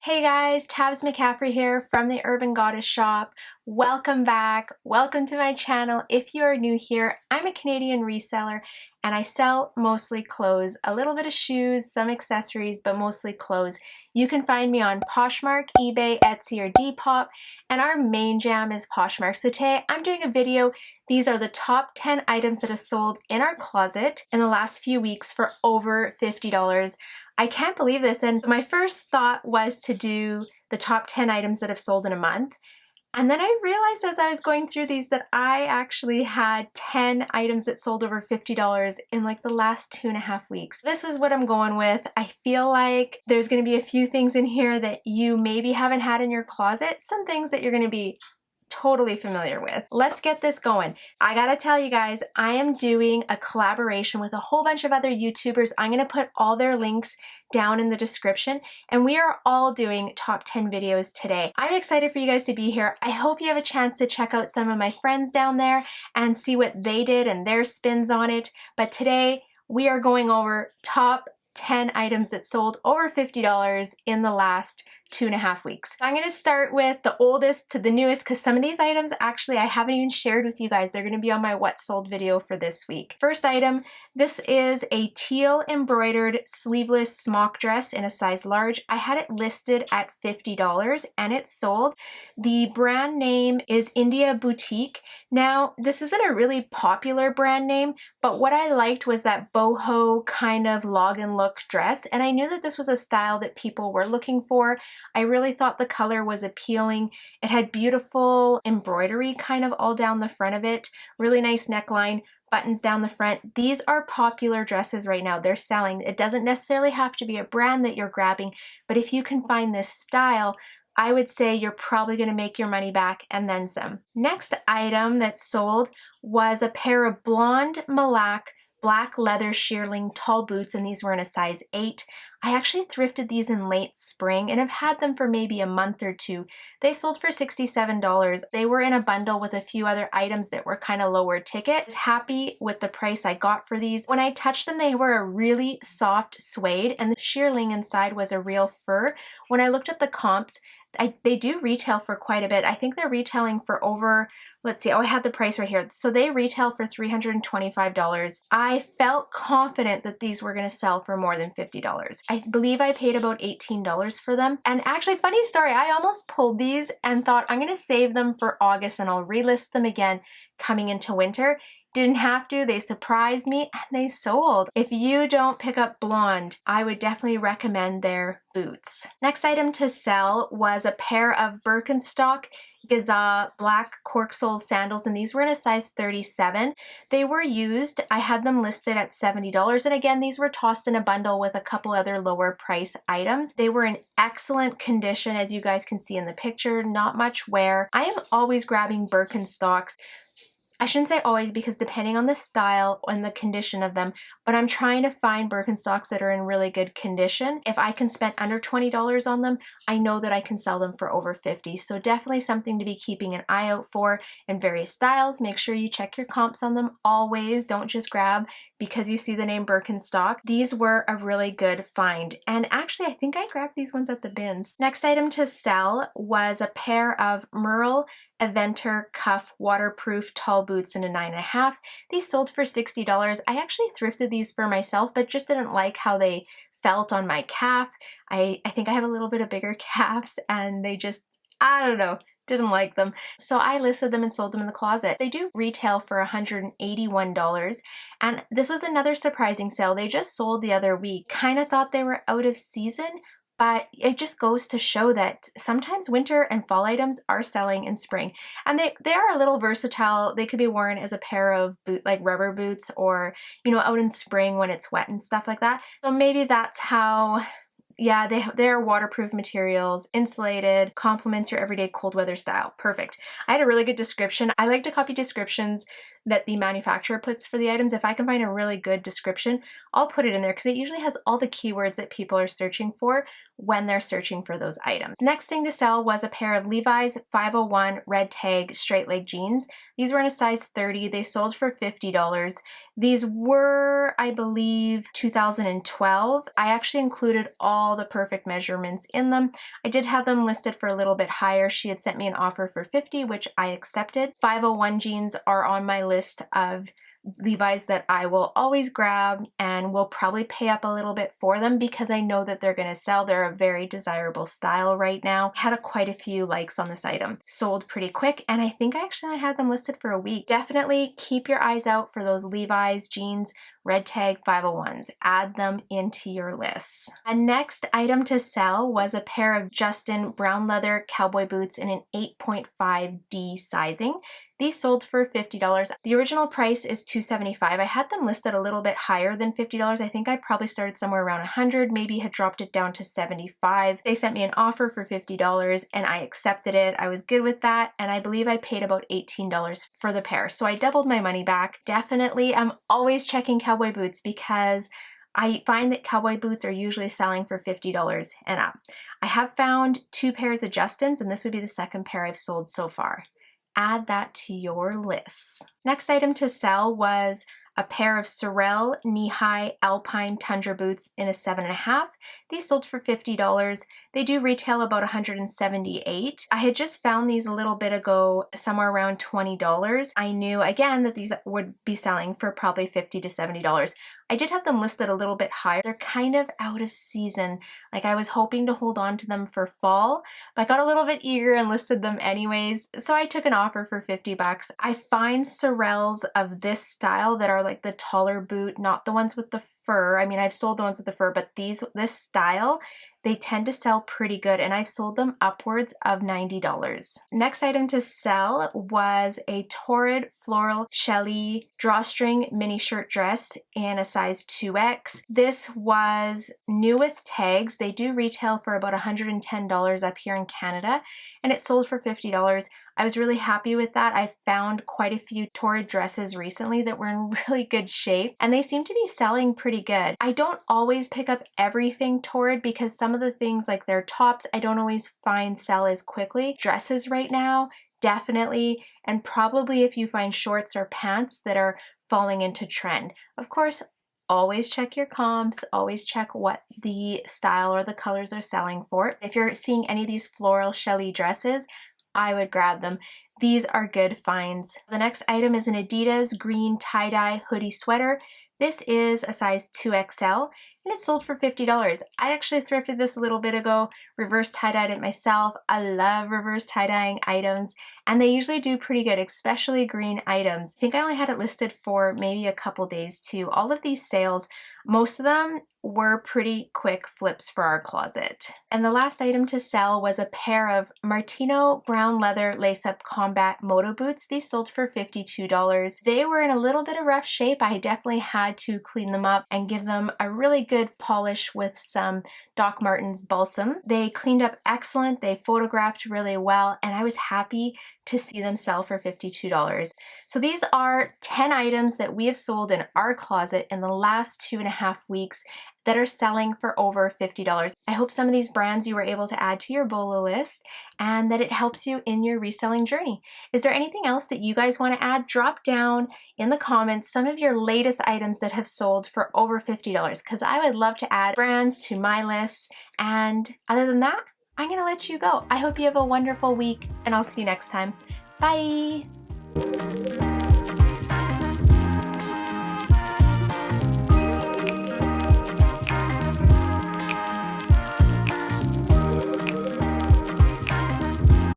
Hey guys, Tabs McCaffrey here from the Urban Goddess shop. Welcome back. Welcome to my channel. If you are new here, I'm a Canadian reseller and I sell mostly clothes, a little bit of shoes, some accessories, but mostly clothes. You can find me on Poshmark, eBay, Etsy, or Depop, and our main jam is Poshmark. So today I'm doing a video. These are the top 10 items that have sold in our closet in the last few weeks for over $50. I can't believe this, and my first thought was to do the top 10 items that have sold in a month. And then I realized as I was going through these that I actually had 10 items that sold over $50 in like the last 2.5 weeks. This is what I'm going with. I feel like there's going to be a few things in here that you maybe haven't had in your closet, some things that you're going to be totally familiar with. Let's get this going. I gotta tell you guys, I am doing a collaboration with a whole bunch of other YouTubers. I'm gonna put all their links down in the description, and we are all doing top 10 videos today. I'm excited for you guys to be here. I hope you have a chance to check out some of my friends down there and see what they did and their spins on it. But today we are going over top 10 items that sold over $50 in the last 2.5 weeks. I'm going to start with the oldest to the newest because some of these items actually I haven't even shared with you guys. They're going to be on my what sold video for this week. First item, this is a teal embroidered sleeveless smock dress in a size large. I had it listed at $50 and it sold. The brand name is India Boutique. Now, this isn't a really popular brand name, but what I liked was that boho kind of log and look dress, and I knew that this was a style that people were looking for. I really thought the color was appealing. It had beautiful embroidery kind of all down the front of it, really nice neckline, buttons down the front. These are popular dresses right now. They're selling. It doesn't necessarily have to be a brand that you're grabbing, but if you can find this style, I would say you're probably going to make your money back and then some. Next item that sold was a pair of blonde Malak black leather shearling tall boots, and these were in a size 8. I actually thrifted these in late spring and have had them for maybe a month or two. They sold for $67. They were in a bundle with a few other items that were kind of lower ticket. I was happy with the price I got for these. When I touched them, they were a really soft suede, and the shearling inside was a real fur. When I looked up the comps, they do retail for quite a bit. I think they're retailing for over, let's see, oh, I had the price right here. So they retail for $325. I felt confident that these were going to sell for more than $50. I believe I paid about $18 for them. And actually, funny story, I almost pulled these and thought I'm going to save them for August and I'll relist them again coming into winter. Didn't have to, they surprised me and they sold. If you don't pick up blonde, I would definitely recommend their boots. Next item to sell was a pair of Birkenstock Gaza black cork sole sandals, and these were in a size 37. They were used. I had them listed at $70, and again, these were tossed in a bundle with a couple other lower price items. They were in excellent condition, as you guys can see in the picture, not much wear. I am always grabbing Birkenstocks. I shouldn't say always because depending on the style and the condition of them, but I'm trying to find Birkenstocks that are in really good condition. If I can spend under $20 on them, I know that I can sell them for over $50. So definitely something to be keeping an eye out for in various styles. Make sure you check your comps on them always. Don't just grab because you see the name Birkenstock. These were a really good find. And actually, I think I grabbed these ones at the bins. Next item to sell was a pair of Merrell Eventer cuff waterproof tall boots in a 9.5. These sold for $60. I actually thrifted these for myself, but just didn't like how they felt on my calf. I think I have a little bit of bigger calves and they just, I don't know, didn't like them. So I listed them and sold them in the closet. They do retail for $181. And this was another surprising sale. They just sold the other week. Kind of thought they were out of season, but it just goes to show that sometimes winter and fall items are selling in spring. And they are a little versatile. They could be worn as a pair of like rubber boots or, you know, out in spring when it's wet and stuff like that. So maybe that's how, yeah, they're waterproof materials, insulated, complements your everyday cold weather style. Perfect. I had a really good description. I like to copy descriptions that the manufacturer puts for the items. If I can find a really good description, I'll put it in there because it usually has all the keywords that people are searching for when they're searching for those items. Next thing to sell was a pair of Levi's 501 red tag straight leg jeans. These were in a size 30. They sold for $50. These were, I believe, 2012. I actually included all the perfect measurements in them. I did have them listed for a little bit higher. She had sent me an offer for $50, which I accepted. 501 jeans are on my list of Levi's that I will always grab and will probably pay up a little bit for them because I know that they're going to sell. They're a very desirable style right now. Had quite a few likes on this item. Sold pretty quick, and I think I actually had them listed for a week. Definitely keep your eyes out for those Levi's jeans, red tag 501s. Add them into your list. A next item to sell was a pair of Justin brown leather cowboy boots in an 8.5D sizing. These sold for $50. The original price is $275. I had them listed a little bit higher than $50. I think I probably started somewhere around $100, maybe had dropped it down to $75. They sent me an offer for $50 and I accepted it. I was good with that, and I believe I paid about $18 for the pair. So I doubled my money back. Definitely, I'm always checking cowboy boots because I find that cowboy boots are usually selling for $50 and up. I have found 2 pairs of Justins, and this would be the second pair I've sold so far. Add that to your list. Next item to sell was a pair of Sorel knee-high alpine tundra boots in a 7.5. These sold for $50. They do retail about $178. I had just found these a little bit ago, somewhere around $20. I knew again that these would be selling for probably $50 to $70. I did have them listed a little bit higher. They're kind of out of season. Like, I was hoping to hold on to them for fall, but I got a little bit eager and listed them anyways. So I took an offer for $50. I find Sorels of this style that are like the taller boot, not the ones with the fur. I mean, I've sold the ones with the fur, but this style, they tend to sell pretty good, and I've sold them upwards of $90. Next item to sell was a Torrid floral chelly drawstring mini shirt dress in a size 2X. This was new with tags. They do retail for about $110 up here in Canada, and it sold for $50. I was really happy with that. I found quite a few Torrid dresses recently that were in really good shape, and they seem to be selling pretty good. I don't always pick up everything Torrid because some of the things like their tops I don't always find sell as quickly. Dresses right now, definitely, and probably if you find shorts or pants that are falling into trend. Of course, always check your comps, always check what the style or the colors are selling for. If you're seeing any of these floral chelly dresses, I would grab them. These are good finds. The next item is an Adidas green tie-dye hoodie sweater. This is a size 2XL, and it sold for $50. I actually thrifted this a little bit ago, reverse tie-dyed it myself. I love reverse tie-dyeing items, and they usually do pretty good, especially green items. I think I only had it listed for maybe a couple days too. All of these sales, most of them were pretty quick flips for our closet. And the last item to sell was a pair of Martino brown leather lace-up combat moto boots. These sold for $52. They were in a little bit of rough shape. I definitely had to clean them up and give them a really good polish with some Doc Martens balsam. They cleaned up excellent. They photographed really well, and I was happy to see them sell for $52. So these are 10 items that we have sold in our closet in the last 2.5 weeks that are selling for over $50. I hope some of these brands you were able to add to your BOLO list and that it helps you in your reselling journey. Is there anything else that you guys want to add? Drop down in the comments some of your latest items that have sold for over $50 because I would love to add brands to my list. And other than that, I'm going to let you go. I hope you have a wonderful week, and I'll see you next time. Bye!